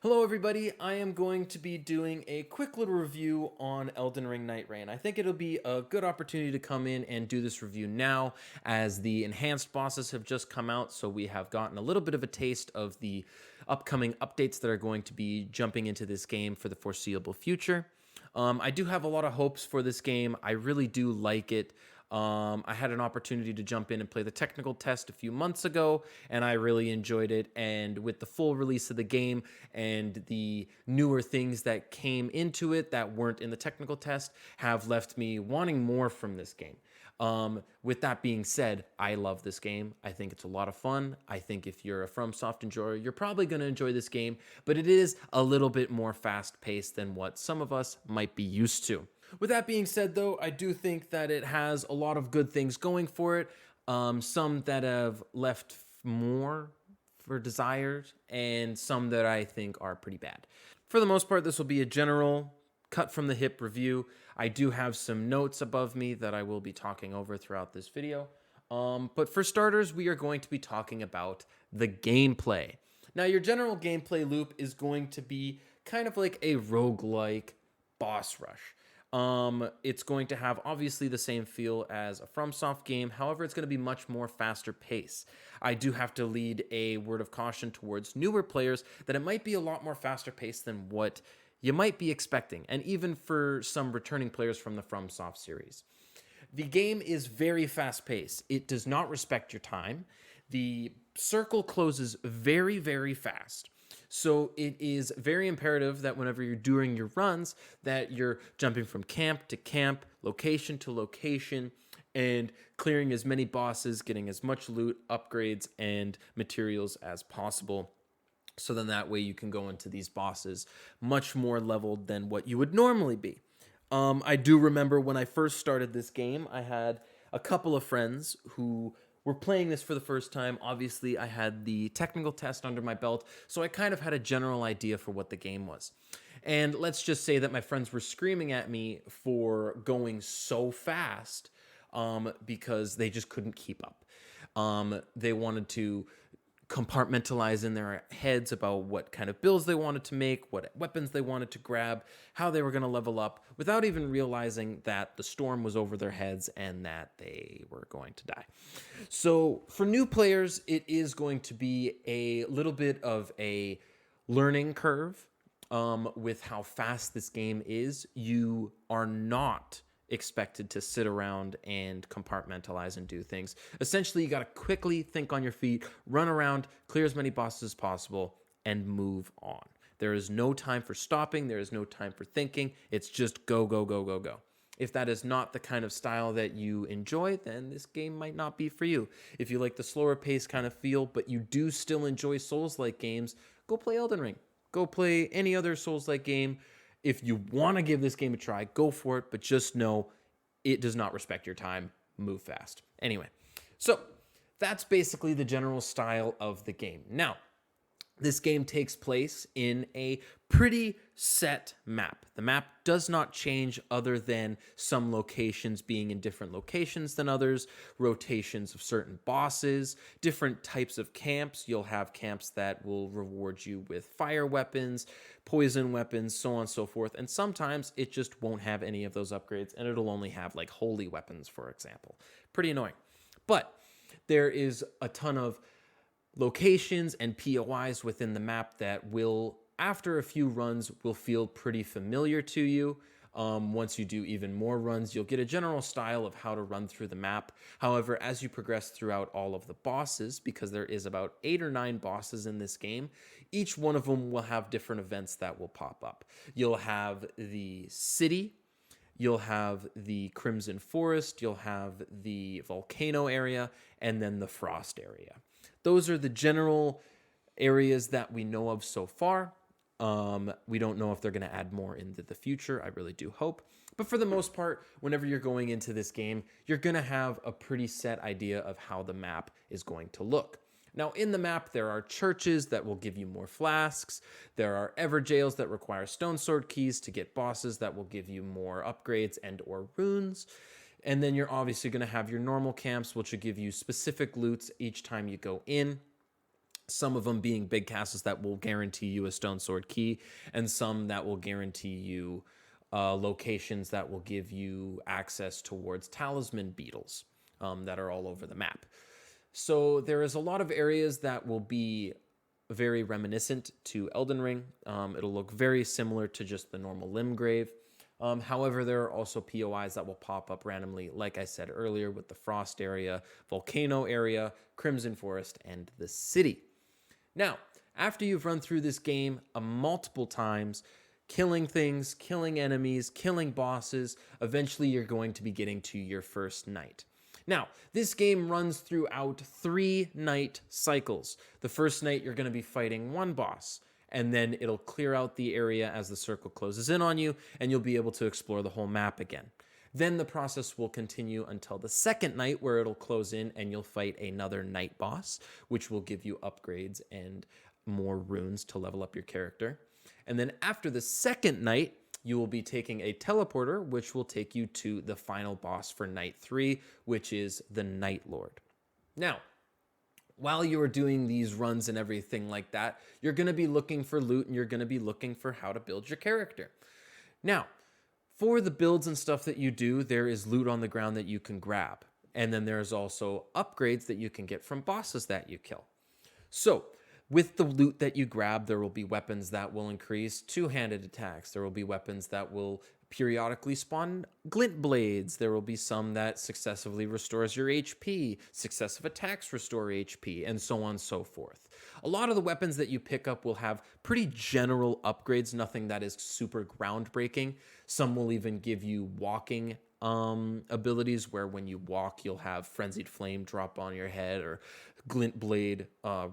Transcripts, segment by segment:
Hello everybody, I am going to be doing a quick little review on Elden Ring Nightreign. I think it'll be a good opportunity to come in and do this review now as the enhanced bosses have just come out, so we have gotten a little bit of a taste of the upcoming updates that are going to be jumping into this game for the foreseeable future. I do have a lot of hopes for this game. I really do like it. I had an opportunity to jump in and play the technical test a few months ago, and I really enjoyed it. And with the full release of the game and the newer things that came into it that weren't in the technical test, have left me wanting more from this game. With that being said, I love this game. I think it's a lot of fun. I think if you're a Fromsoft enjoyer, you're probably going to enjoy this game, but it is a little bit more fast-paced than what some of us might be used to. With that being said, though, I do think that it has a lot of good things going for it. Some that have left more for desired, and some that I think are pretty bad. For the most part, this will be a general cut from the hip review. I do have some notes above me that I will be talking over throughout this video. But for starters, we are going to be talking about the gameplay. Now, your general gameplay loop is going to be kind of like a roguelike boss rush. It's going to have obviously the same feel as a FromSoft game. However, it's going to be much more faster pace. I do have to lead a word of caution towards newer players that it might be a lot more faster paced than what you might be expecting, and even for some returning players from the FromSoft series. The game is very fast paced. It does not respect your time. The circle closes very, very fast. So it is very imperative that whenever you're doing your runs, that you're jumping from camp to camp, location to location, and clearing as many bosses, getting as much loot, upgrades, and materials as possible. So then that way you can go into these bosses much more leveled than what you would normally be. I do remember when I first started this game, I had a couple of friends who were playing this for the first time. Obviously, I had the technical test under my belt, so I kind of had a general idea for what the game was. And let's just say that my friends were screaming at me for going so fast because they just couldn't keep up. They wanted to compartmentalize in their heads about what kind of builds they wanted to make, what weapons they wanted to grab, how they were going to level up, without even realizing that the storm was over their heads and that they were going to die. So for new players, it is going to be a little bit of a learning curve with how fast this game is. You are not expected to sit around and compartmentalize and do things. Essentially, you got to quickly think on your feet, run around, clear as many bosses as possible, and move on. There is no time for stopping. There is no time for thinking. It's just go, go, go, go, go. If that is not the kind of style that you enjoy, then this game might not be for you. If you like the slower pace kind of feel, but you do still enjoy Souls-like games, go play Elden Ring. Go play any other Souls-like game. If you want to give this game a try, go for it, but just know it does not respect your time. Move fast. Anyway, so that's basically the general style of the game. Now, this game takes place in a pretty set map. The map does not change other than some locations being in different locations than others, rotations of certain bosses, different types of camps. You'll have camps that will reward you with fire weapons, poison weapons, so on and so forth. And sometimes it just won't have any of those upgrades, and it'll only have like holy weapons, for example. Pretty annoying. But there is a ton of locations and POIs within the map that will, after a few runs, will feel pretty familiar to you. Once you do even more runs, you'll get a general style of how to run through the map. However, as you progress throughout all of the bosses, because there is about 8 or 9 bosses in this game, each one of them will have different events that will pop up. You'll have the city, you'll have the Crimson Forest, you'll have the volcano area, and then the frost area. Those are the general areas that we know of so far. We don't know if they're going to add more into the future. I really do hope. But for the most part, whenever you're going into this game, you're going to have a pretty set idea of how the map is going to look. Now, in the map, there are churches that will give you more flasks. There are Everjails that require stone sword keys to get bosses that will give you more upgrades and or runes. And then you're obviously going to have your normal camps, which will give you specific loots each time you go in. Some of them being big castles that will guarantee you a stone sword key, and some that will guarantee you locations that will give you access towards talisman beetles that are all over the map. So there is a lot of areas that will be very reminiscent to Elden Ring. It'll look very similar to just the normal Limgrave. However, there are also POIs that will pop up randomly, like I said earlier, with the Frost area, Volcano area, Crimson Forest, and the city. Now, after you've run through this game multiple times, killing things, killing enemies, killing bosses, eventually you're going to be getting to your first night. Now, this game runs throughout 3 night cycles. The first night, you're going to be fighting one boss, and then it'll clear out the area as the circle closes in on you, and you'll be able to explore the whole map again. Then the process will continue until the second night, where it'll close in and you'll fight another night boss, which will give you upgrades and more runes to level up your character. And then after the second night, you will be taking a teleporter, which will take you to the final boss for night 3, which is the Night Lord. Now, while you are doing these runs and everything like that, you're going to be looking for loot, and you're going to be looking for how to build your character. Now, for the builds and stuff that you do, there is loot on the ground that you can grab. And then there's also upgrades that you can get from bosses that you kill. So, with the loot that you grab, there will be weapons that will increase two-handed attacks. There will be weapons that will periodically spawn glint blades. There will be some that successively restores your HP, successive attacks restore HP, and so on and so forth. A lot of the weapons that you pick up will have pretty general upgrades, nothing that is super groundbreaking. Some will even give you walking abilities, where when you walk, you'll have Frenzied Flame drop on your head, or Glint Blade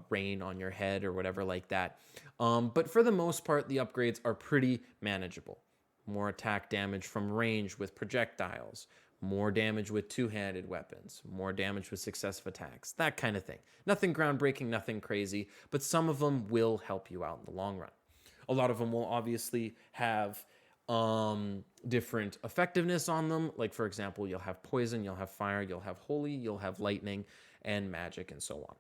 rain on your head, or whatever like that. But for the most part, the upgrades are pretty manageable. More attack damage from range with projectiles, more damage with two-handed weapons, more damage with successive attacks, that kind of thing. Nothing groundbreaking, nothing crazy, but some of them will help you out in the long run. A lot of them will obviously have different effectiveness on them. Like, for example, you'll have poison, you'll have fire, you'll have holy, you'll have lightning, and magic, and so on.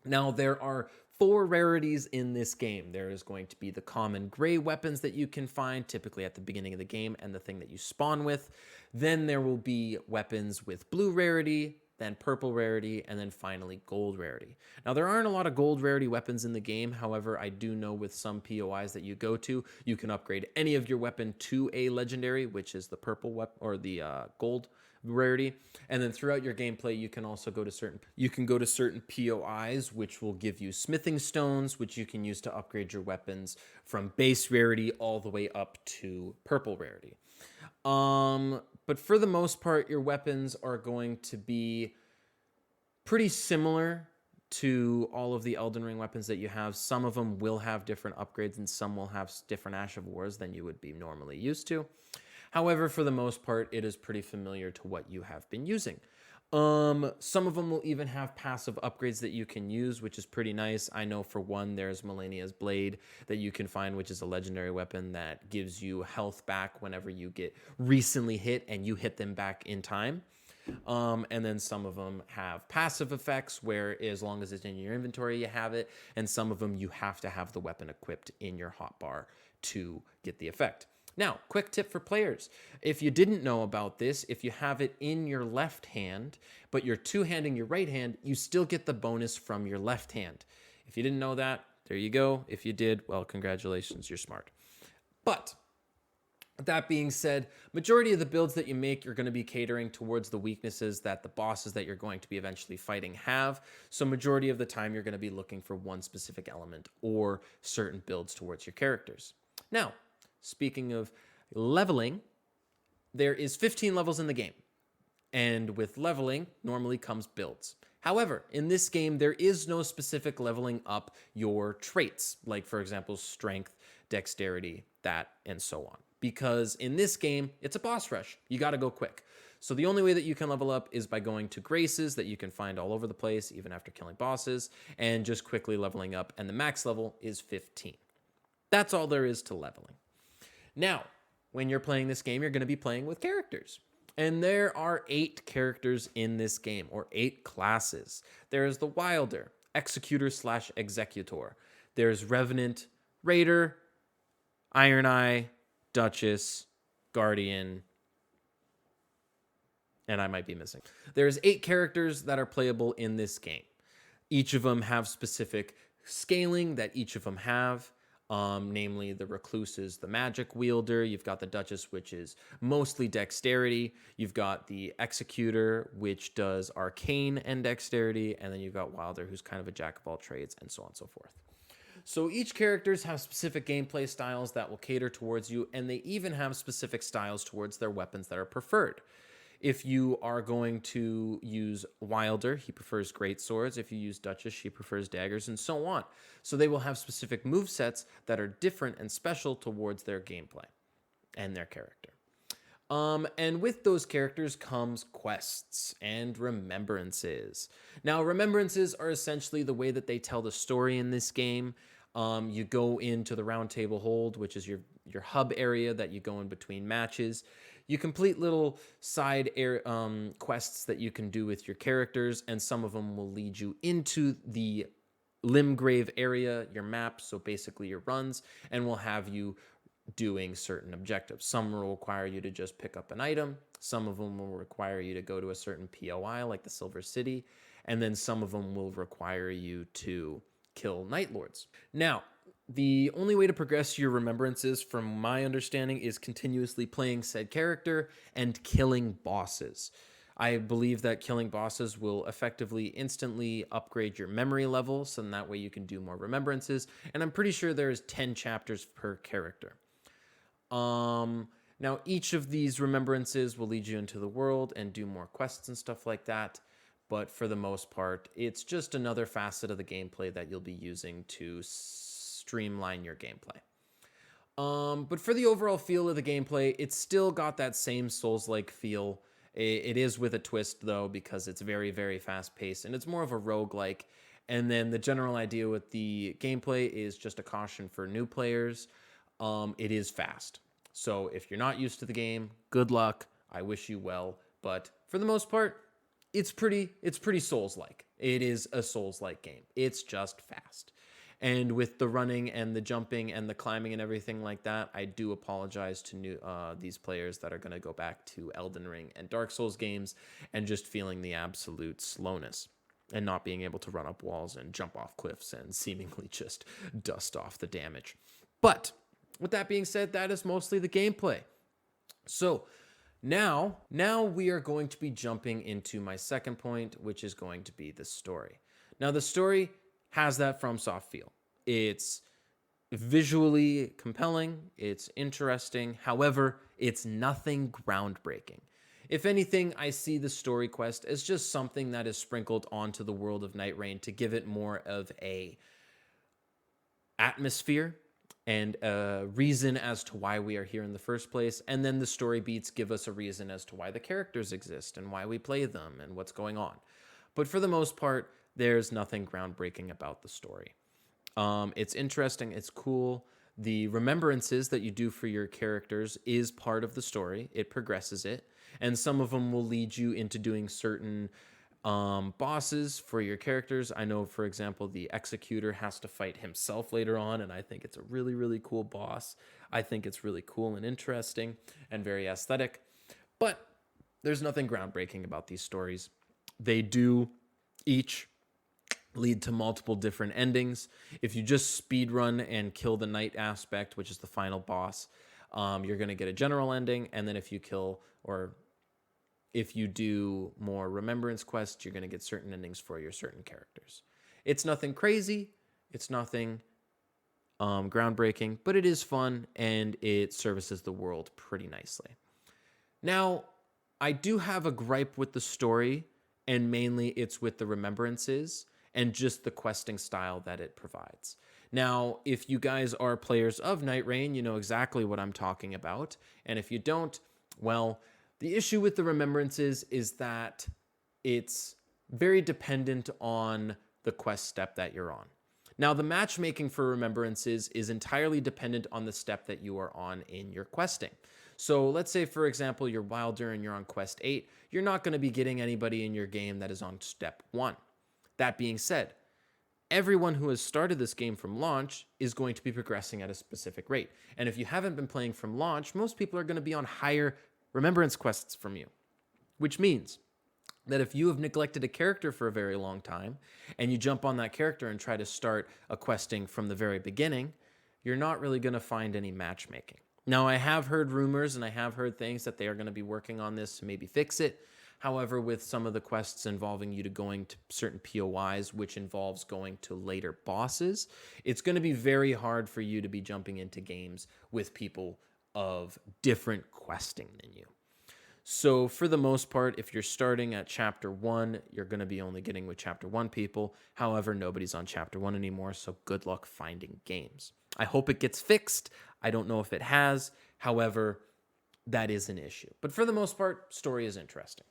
Now, there are 4 rarities in this game. There is going to be the common gray weapons that you can find typically at the beginning of the game, and the thing that you spawn with. Then there will be weapons with blue rarity, then purple rarity, and then finally gold rarity. Now, there aren't a lot of gold rarity weapons in the game. However, I do know with some POIs that you go to, you can upgrade any of your weapon to a legendary, which is the purple weapon or the gold rarity. And then throughout your gameplay, you can also go to certain POIs, which will give you smithing stones, which you can use to upgrade your weapons from base rarity all the way up to purple rarity. But for the most part, your weapons are going to be pretty similar to all of the Elden Ring weapons that you have. Some of them will have different upgrades, and some will have different Ash of Wars than you would be normally used to. However, for the most part, it is pretty familiar to what you have been using. Some of them will even have passive upgrades that you can use, which is pretty nice. I know for one, there's Melania's Blade that you can find, which is a legendary weapon that gives you health back whenever you get recently hit and you hit them back in time. And then some of them have passive effects, where as long as it's in your inventory, you have it. And some of them, you have to have the weapon equipped in your hotbar to get the effect. Now, quick tip for players. If you didn't know about this, if you have it in your left hand, but you're two-handing your right hand, you still get the bonus from your left hand. If you didn't know that, there you go. If you did, well, congratulations, you're smart. But that being said, majority of the builds that you make, you're going to be catering towards the weaknesses that the bosses that you're going to be eventually fighting have. So majority of the time, you're going to be looking for one specific element or certain builds towards your characters. Now, speaking of leveling, there is 15 levels in the game. And with leveling, normally comes builds. However, in this game, there is no specific leveling up your traits, like, for example, strength, dexterity, that, and so on. Because in this game, it's a boss rush. You got to go quick. So the only way that you can level up is by going to graces that you can find all over the place, even after killing bosses, and just quickly leveling up. And the max level is 15. That's all there is to leveling. Now, when you're playing this game, you're going to be playing with characters. And there are 8 characters in this game, or 8 classes. There is the Wilder, executor slash executor. There's Revenant, Raider, Iron Eye, Duchess, Guardian, and I might be missing. There's 8 characters that are playable in this game. Each of them have specific scaling that each of them have. Namely, the Recluse is the magic wielder. You've got the Duchess, which is mostly dexterity. You've got the Executor, which does arcane and dexterity. And then you've got Wilder, who's kind of a jack of all trades, and so on and so forth. So each characters have specific gameplay styles that will cater towards you, and they even have specific styles towards their weapons that are preferred. If you are going to use Wilder, he prefers great swords. If you use Duchess, she prefers daggers, and so on. So they will have specific movesets that are different and special towards their gameplay and their character. And with those characters comes quests and remembrances. Now, remembrances are essentially the way that they tell the story in this game. You go into the Round Table Hold, which is your hub area that you go in between matches. You complete little side quests that you can do with your characters, and some of them will lead you into the Limgrave area, your map, so basically your runs, and will have you doing certain objectives. Some will require you to just pick up an item. Some of them will require you to go to a certain POI, like the Silver City, and then some of them will require you to kill Night Lords. Now, the only way to progress your remembrances, from my understanding, is continuously playing said character and killing bosses. I believe that killing bosses will effectively instantly upgrade your memory level, so that way you can do more remembrances. And I'm pretty sure there's 10 chapters per character. Now, each of these remembrances will lead you into the world and do more quests and stuff like that. But for the most part, it's just another facet of the gameplay that you'll be using to streamline your gameplay. But for the overall feel of the gameplay, it's still got that same Souls-like feel. It is with a twist, though, because it's very, very fast-paced, and it's more of a roguelike. And then the general idea with the gameplay is just a caution for new players. It is fast. So if you're not used to the game, good luck. I wish you well. But for the most part, it's pretty Souls-like. It is a Souls-like game. It's just fast. And with the running and the jumping and the climbing and everything like that, I do apologize to these players that are going to go back to Elden Ring and Dark Souls games and just feeling the absolute slowness and not being able to run up walls and jump off cliffs and seemingly just dust off the damage. But with that being said, that is mostly the gameplay. So now we are going to be jumping into my second point, which is going to be the story. Now, the story has that Fromsoft feel. It's visually compelling, it's interesting, however, it's nothing groundbreaking. If anything, I see the story quest as just something that is sprinkled onto the world of Nightreign to give it more of a atmosphere and a reason as to why we are here in the first place, and then the story beats give us a reason as to why the characters exist and why we play them and what's going on. But for the most part, there's nothing groundbreaking about the story. It's interesting, it's cool. The remembrances that you do for your characters is part of the story. It progresses it. And some of them will lead you into doing certain bosses for your characters. I know, for example, the Executor has to fight himself later on, and I think it's a really, really cool boss. I think it's really cool and interesting and very aesthetic. But there's nothing groundbreaking about these stories. They do each lead to multiple different endings. If you just speedrun and kill the Knight aspect, which is the final boss, you're going to get a general ending. And then if you kill, or if you do more remembrance quests, you're going to get certain endings for your certain characters. It's nothing crazy. It's nothing groundbreaking, but it is fun and it services the world pretty nicely. Now, I do have a gripe with the story, and mainly it's with the remembrances and just the questing style that it provides. Now, if you guys are players of Nightreign, you know exactly what I'm talking about. And if you don't, well, the issue with the remembrances is that it's very dependent on the quest step that you're on. Now, the matchmaking for remembrances is entirely dependent on the step that you are on in your questing. So let's say, for example, you're Wilder and you're on quest 8. You're not going to be getting anybody in your game that is on step 1. That being said, everyone who has started this game from launch is going to be progressing at a specific rate. And if you haven't been playing from launch, most people are going to be on higher remembrance quests from you, which means that if you have neglected a character for a very long time and you jump on that character and try to start a questing from the very beginning, you're not really going to find any matchmaking. Now, I have heard rumors and I have heard things that they are going to be working on this to maybe fix it. However, with some of the quests involving you to going to certain POIs, which involves going to later bosses, it's going to be very hard for you to be jumping into games with people of different questing than you. So for the most part, if you're starting at chapter 1, you're going to be only getting with chapter 1 people. However, nobody's on chapter 1 anymore, so good luck finding games. I hope it gets fixed. I don't know if it has. However, that is an issue. But for the most part, story is interesting.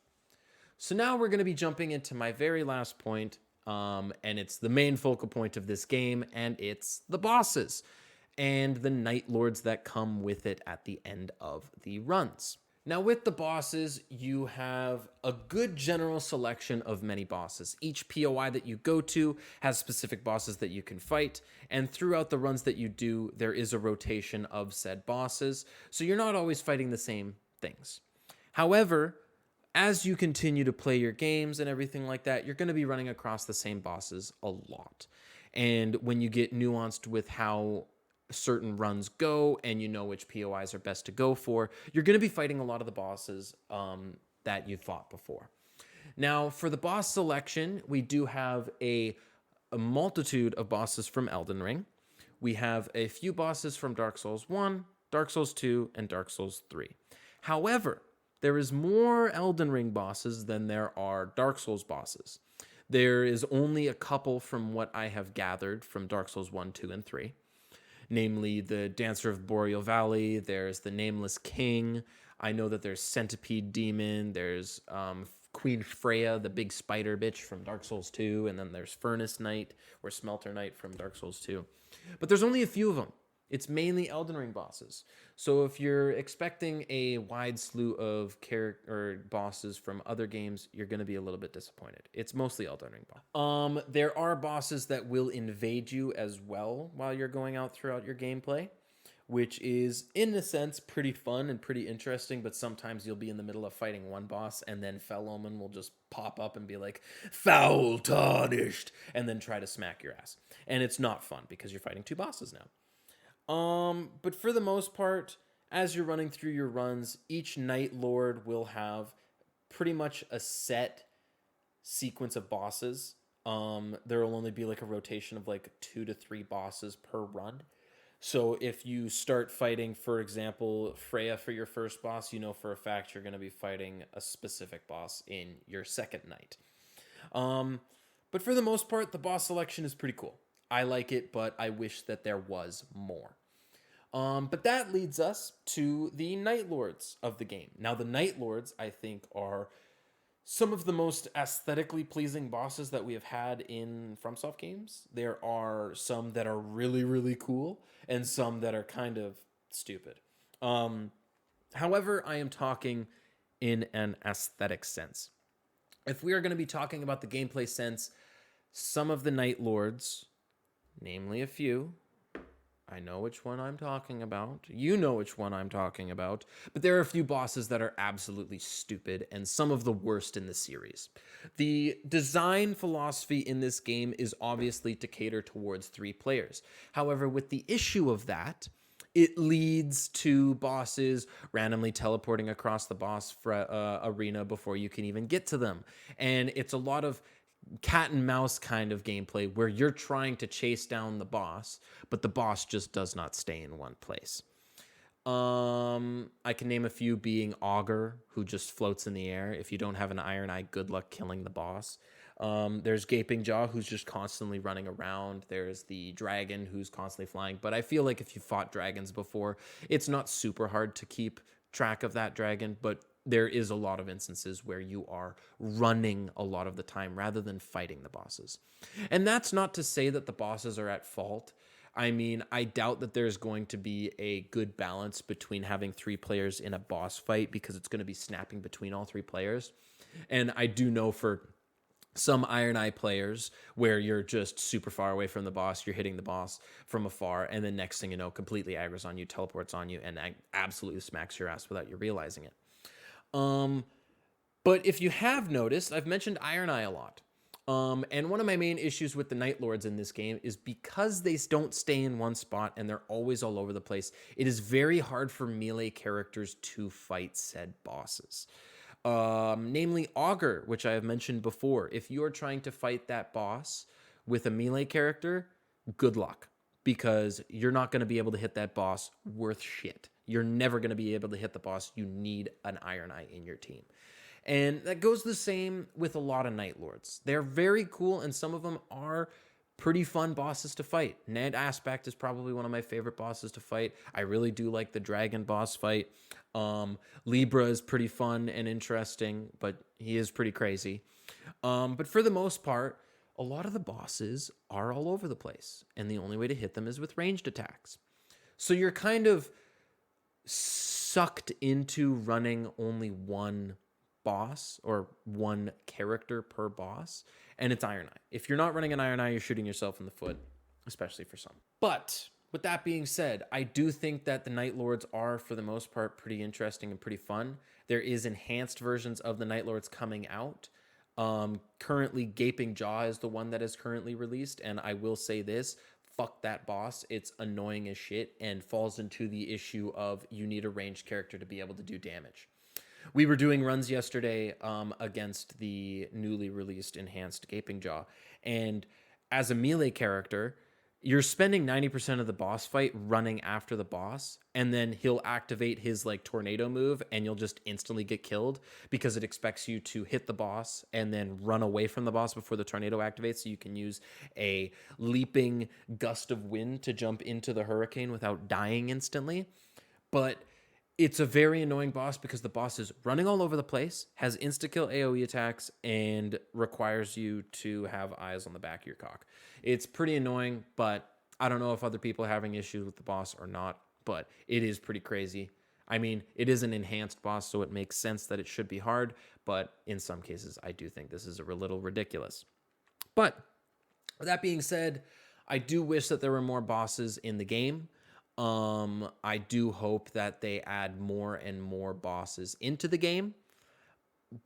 So now we're going to be jumping into my very last point, and it's the main focal point of this game, and it's the bosses and the Night Lords that come with it at the end of the runs. Now, with the bosses, you have a good general selection of many bosses. Each POI that you go to has specific bosses that you can fight, and throughout the runs that you do, there is a rotation of said bosses, so you're not always fighting the same things. However, as you continue to play your games and everything like that, you're going to be running across the same bosses a lot. And when you get nuanced with how certain runs go and you know which POIs are best to go for, you're going to be fighting a lot of the bosses that you fought before. Now, for the boss selection, we do have a multitude of bosses from Elden Ring. We have a few bosses from Dark Souls 1, Dark Souls 2, and Dark Souls 3. However, there is more Elden Ring bosses than there are Dark Souls bosses. There is only a couple from what I have gathered from Dark Souls 1, 2, and 3. Namely, the Dancer of Boreal Valley, there's the Nameless King. I know that there's Centipede Demon, there's Queen Freya, the big spider bitch from Dark Souls 2, and then there's Furnace Knight or Smelter Knight from Dark Souls 2. But there's only a few of them. It's mainly Elden Ring bosses. So if you're expecting a wide slew of bosses from other games, you're going to be a little bit disappointed. It's mostly Elden Ring bosses. There are bosses that will invade you as well while you're going out throughout your gameplay, which is, in a sense, pretty fun and pretty interesting, but sometimes you'll be in the middle of fighting one boss, and then Fel Omen will just pop up and be like, "Foul tarnished," and then try to smack your ass. And it's not fun, because you're fighting two bosses now. But for the most part, as you're running through your runs, each Night Lord will have pretty much a set sequence of bosses. There will only be like a rotation of like 2 to 3 bosses per run. So if you start fighting, for example, Freya for your first boss, you know for a fact you're going to be fighting a specific boss in your second night. But for the most part, the boss selection is pretty cool. I like it, but I wish that there was more. But that leads us to the Night Lords of the game. Now, the Night Lords, I think, are some of the most aesthetically pleasing bosses that we have had in Fromsoft games. There are some that are really, really cool, and some that are kind of stupid. However, I am talking in an aesthetic sense. If we are going to be talking about the gameplay sense, some of the Night Lords, namely a few, I know which one I'm talking about. You know which one I'm talking about. But there are a few bosses that are absolutely stupid and some of the worst in the series. The design philosophy in this game is obviously to cater towards 3 players. However, with the issue of that, it leads to bosses randomly teleporting across the boss arena before you can even get to them. And it's a lot of cat and mouse kind of gameplay where you're trying to chase down the boss, but the boss just does not stay in one place. I can name a few, being Augur, who just floats in the air. If you don't have an Iron Eye, good luck killing the boss. There's Gaping Jaw, who's just constantly running around. There's the Dragon, who's constantly flying. But I feel like if you fought dragons before, it's not super hard to keep track of that dragon, but there is a lot of instances where you are running a lot of the time rather than fighting the bosses. And that's not to say that the bosses are at fault. I mean, I doubt that there's going to be a good balance between having 3 players in a boss fight, because it's going to be snapping between all 3 players. And I do know for some Iron Eye players where you're just super far away from the boss, you're hitting the boss from afar, and then next thing you know, completely aggro's on you, teleports on you, and absolutely smacks your ass without you realizing it. Um, but if you have noticed, I've mentioned Iron Eye a lot. And one of my main issues with the Night Lords in this game is because they don't stay in one spot and they're always all over the place, it is very hard for melee characters to fight said bosses. Namely Augur, which I have mentioned before. If you are trying to fight that boss with a melee character, good luck, because you're not going to be able to hit that boss worth shit. You're never going to be able to hit the boss. You need an Iron Eye in your team. And that goes the same with a lot of Night Lords. They're very cool, and some of them are pretty fun bosses to fight. Ned Aspect is probably one of my favorite bosses to fight. I really do like the dragon boss fight. Libra is pretty fun and interesting, but he is pretty crazy. But for the most part, a lot of the bosses are all over the place, and the only way to hit them is with ranged attacks. So you're kind of sucked into running only one boss or one character per boss, and it's Iron Eye. If you're not running an Iron Eye, you're shooting yourself in the foot, especially for some. But with that being said, I do think that the Night Lords are, for the most part, pretty interesting and pretty fun. There is enhanced versions of the Night Lords coming out. Currently, Gaping Jaw is the one that is currently released, and I will say this, fuck that boss. It's annoying as shit and falls into the issue of you need a ranged character to be able to do damage. We were doing runs yesterday against the newly released enhanced Gaping Jaw, and as a melee character, you're spending 90% of the boss fight running after the boss, and then he'll activate his like tornado move and you'll just instantly get killed because it expects you to hit the boss and then run away from the boss before the tornado activates, so you can use a leaping gust of wind to jump into the hurricane without dying instantly. But it's a very annoying boss because the boss is running all over the place, has insta-kill AoE attacks, and requires you to have eyes on the back of your cock. It's pretty annoying, but I don't know if other people are having issues with the boss or not, but it is pretty crazy. I mean, it is an enhanced boss, so it makes sense that it should be hard, but in some cases, I do think this is a little ridiculous. But with that being said, I do wish that there were more bosses in the game. I do hope that they add more and more bosses into the game.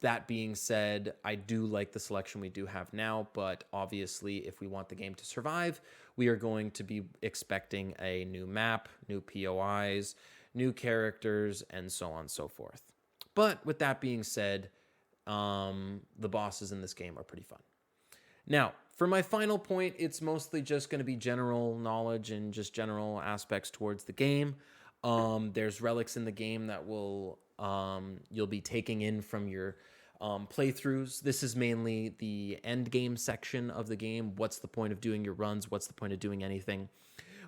That being said, I do like the selection we do have now, but obviously if we want the game to survive, we are going to be expecting a new map, new POIs, new characters, and so on and so forth. But with that being said, the bosses in this game are pretty fun. Now, for my final point, it's mostly just going to be general knowledge and just general aspects towards the game. There's relics in the game that will you'll be taking in from your playthroughs. This is mainly the end game section of the game. What's the point of doing your runs? What's the point of doing anything?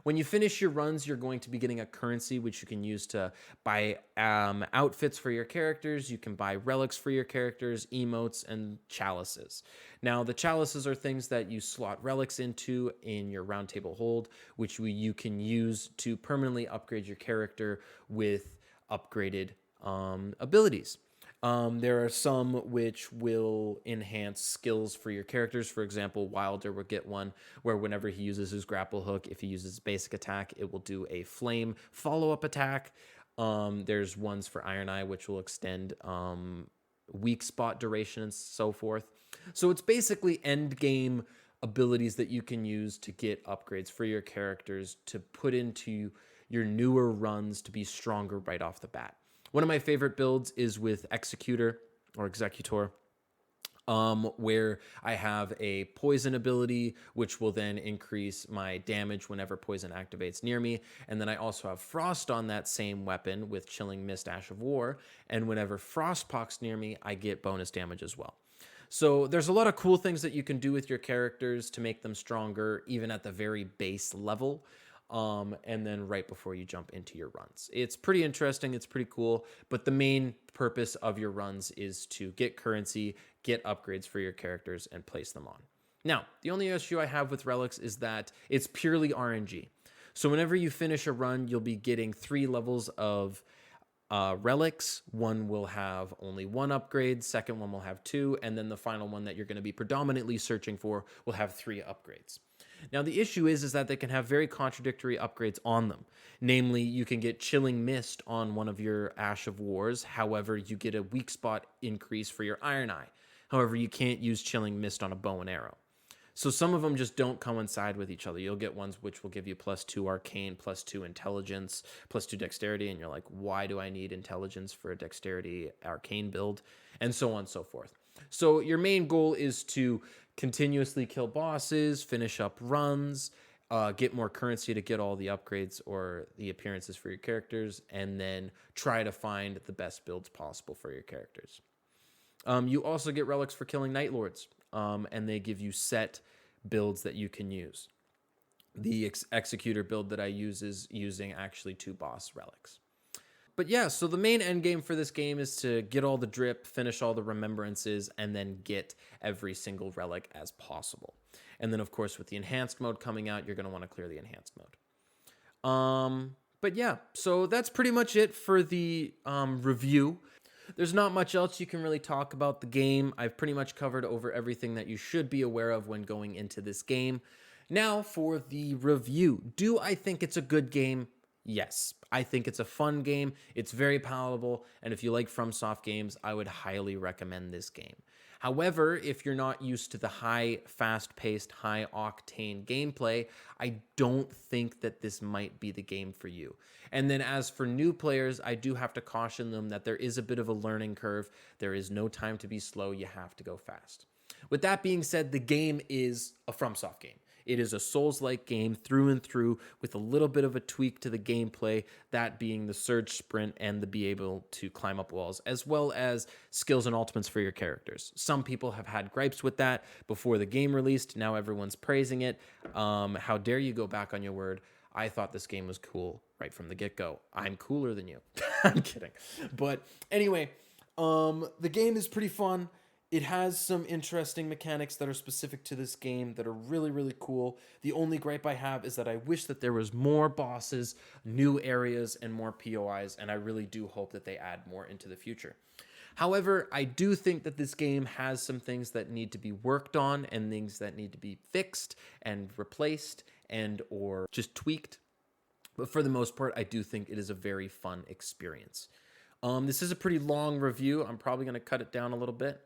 When you finish your runs, you're going to be getting a currency, which you can use to buy outfits for your characters. You can buy relics for your characters, emotes, and chalices. Now, the chalices are things that you slot relics into in your round table hold, which you can use to permanently upgrade your character with upgraded abilities. There are some which will enhance skills for your characters. For example, Wilder will get one where whenever he uses his grapple hook, if he uses basic attack, it will do a flame follow-up attack. There's ones for Iron Eye, which will extend weak spot duration and so forth. So it's basically end game abilities that you can use to get upgrades for your characters to put into your newer runs to be stronger right off the bat. One of my favorite builds is with Executor, where I have a poison ability, which will then increase my damage whenever poison activates near me. And then I also have Frost on that same weapon with Chilling Mist, Ash of War. And whenever Frost poks near me, I get bonus damage as well. So there's a lot of cool things that you can do with your characters to make them stronger, even at the very base level. And then right before you jump into your runs. It's pretty interesting. It's pretty cool. But the main purpose of your runs is to get currency, get upgrades for your characters, and place them on. Now, the only issue I have with relics is that it's purely RNG. So whenever you finish a run, you'll be getting 3 levels of relics. One will have only one upgrade, second one will have two, and then the final one that you're going to be predominantly searching for will have three upgrades. Now, the issue is that they can have very contradictory upgrades on them. Namely, you can get Chilling Mist on one of your Ash of Wars. However, you get a weak spot increase for your Iron Eye. However, you can't use Chilling Mist on a bow and arrow. So some of them just don't coincide with each other. You'll get ones which will give you +2 arcane, +2 intelligence, +2 dexterity, and you're like, why do I need intelligence for a dexterity arcane build? And so on and so forth. So your main goal is to continuously kill bosses, finish up runs, get more currency to get all the upgrades or the appearances for your characters, and then try to find the best builds possible for your characters. You also get relics for killing Night Lords, and they give you set builds that you can use. The Executor build that I use is using actually 2 boss relics. But yeah, so the main end game for this game is to get all the drip, finish all the remembrances, and then get every single relic as possible. And then, of course, with the enhanced mode coming out, you're going to want to clear the enhanced mode. But yeah, so that's pretty much it for the review. There's not much else you can really talk about the game. I've pretty much covered over everything that you should be aware of when going into this game. Now for the review. Do I think it's a good game? Yes. I think it's a fun game. It's very palatable. And if you like Fromsoft games, I would highly recommend this game. However, if you're not used to the high, fast-paced, high-octane gameplay, I don't think that this might be the game for you. And then as for new players, I do have to caution them that there is a bit of a learning curve. There is no time to be slow. You have to go fast. With that being said, the game is a Fromsoft game. It is a Souls-like game through and through with a little bit of a tweak to the gameplay, that being the surge sprint and the be able to climb up walls, as well as skills and ultimates for your characters. Some people have had gripes with that before the game released. Now everyone's praising it. How dare you go back on your word? I thought this game was cool right from the get-go. I'm cooler than you. I'm kidding. But anyway, the game is pretty fun. It has some interesting mechanics that are specific to this game that are really, really cool. The only gripe I have is that I wish that there was more bosses, new areas, and more POIs, and I really do hope that they add more into the future. However, I do think that this game has some things that need to be worked on and things that need to be fixed and replaced and or just tweaked. But for the most part, I do think it is a very fun experience. This is a pretty long review. I'm probably going to cut it down a little bit.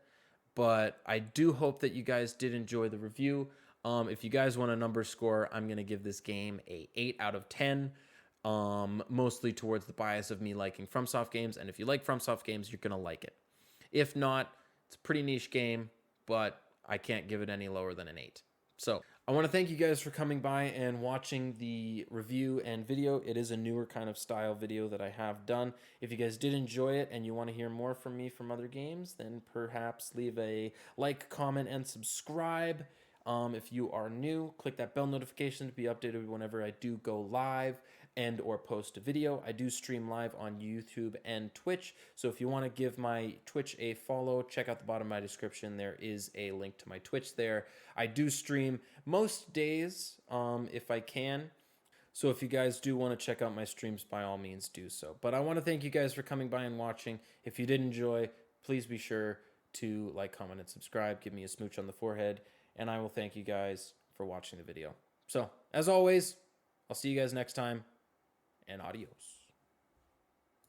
But I do hope that you guys did enjoy the review. If you guys want a number score, I'm going to give this game a 8 out of 10, mostly towards the bias of me liking Fromsoft games. And if you like Fromsoft games, you're going to like it. If not, it's a pretty niche game, but I can't give it any lower than an 8. So I want to thank you guys for coming by and watching the review and video. It is a newer kind of style video that I have done. If you guys did enjoy it and you want to hear more from me from other games, then perhaps leave a like, comment, and subscribe. If you are new, click that bell notification to be updated whenever I do go live and or post a video. I do stream live on YouTube and Twitch, so if you want to give my Twitch a follow, check out the bottom of my description. There is a link to my Twitch there. I do stream most days if I can, so if you guys do want to check out my streams, by all means do so. But I want to thank you guys for coming by and watching. If you did enjoy, please be sure to like, comment, and subscribe. Give me a smooch on the forehead, and I will thank you guys for watching the video. So, as always, I'll see you guys next time, and adios.